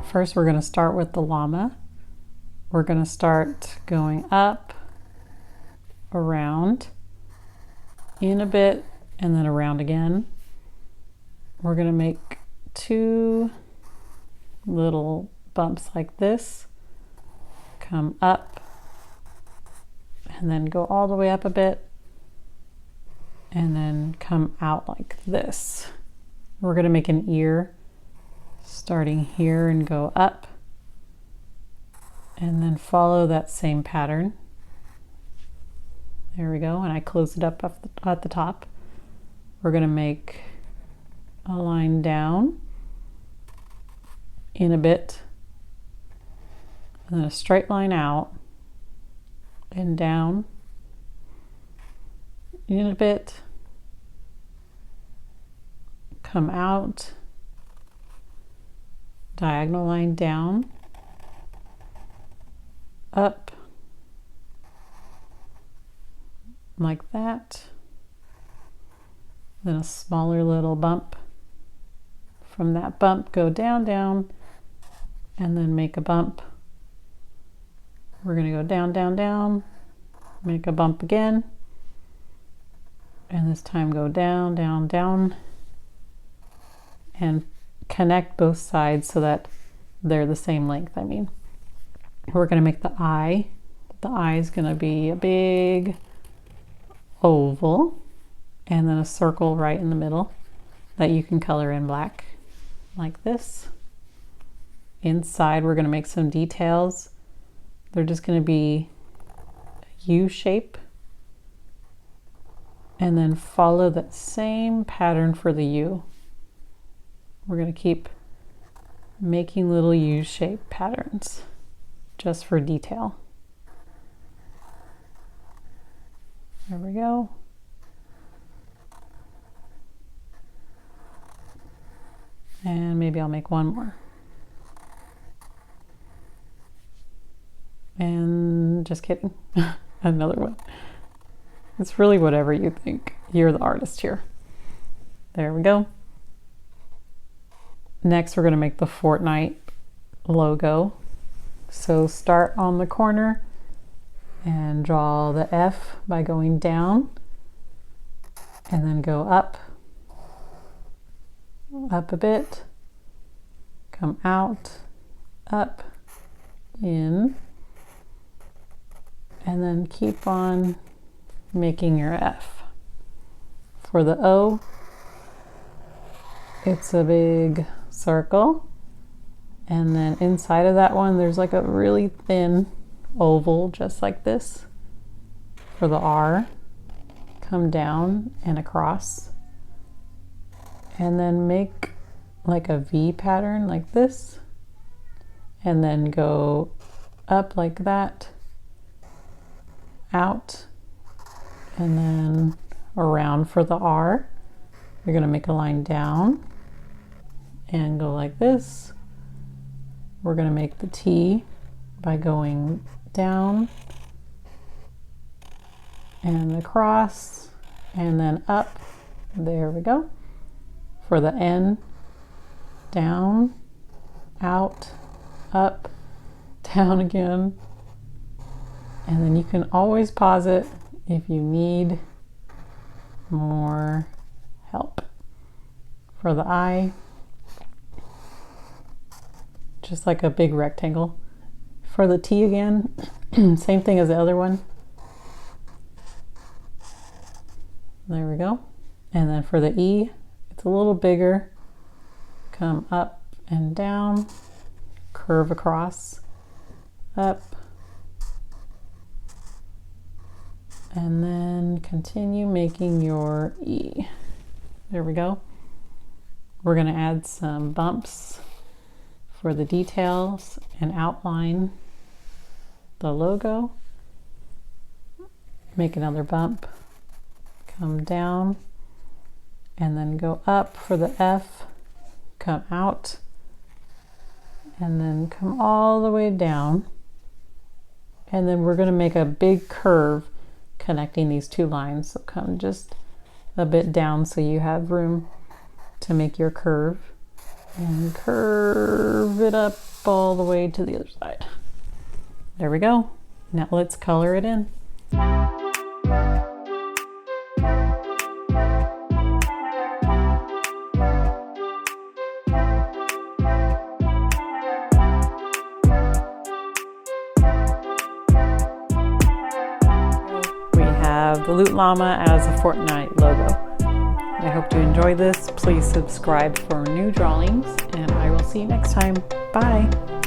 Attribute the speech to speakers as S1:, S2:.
S1: First, we're going to start with the llama. We're going to start going up, around, in a bit, and then around again. We're going to make 2 little bumps like this, come up, and then go all the way up a bit, and then come out like this. We're going to make an ear starting here and go up, and then follow that same pattern. There we go, and I closed it up at the top. We're going to make a line down, in a bit, and then a straight line out, and down, in a bit, come out, diagonal line down, up, like that, then a smaller little bump. From that bump, go down, down, and then make a bump. We're going to go down, down, down, make a bump again, and this time go down, down, down, and connect both sides so that they're the same length. We're going to make the eye. The eye is going to be a big oval, and then a circle right in the middle that you can color in black, like this. Inside, we're going to make some details. They're just going to be a U shape, and then follow that same pattern for the U. We're going to keep making little U-shaped patterns just for detail. There we go. And maybe I'll make one more. And just kidding, another one. It's really whatever you think. You're the artist here. There we go. Next, we're going to make the Fortnite logo. So start on the corner and draw the F by going down, and then go up a bit, come out, up, in, and then keep on making your F. For the O, it's a big circle, and then inside of that one there's like a really thin oval just like this. For the R, come down and across, and then make like a V pattern like this, and then go up like that, out, and then around. For the R, you're going to make a line down and go like this. We're going to make the T by going down and across and then up. There we go. For the N, down, out, up, down again. And then you can always pause it if you need more help. For the I, just like a big rectangle. For the T again, same thing as the other one. There we go. And then for the E, it's a little bigger. Come up and down, curve across, up, and then continue making your E. There we go. We're going to add some bumps for the details and outline the logo. Make another bump, come down, and then go up for the F, come out, and then come all the way down. And then we're going to make a big curve connecting these two lines. So come just a bit down so you have room to make your curve, and curve it up all the way to the other side. There we go. Now let's color it in. We have the Loot Llama as a Fortnite logo. I hope you enjoy this. Please subscribe for new drawings, and I will see you next time. Bye!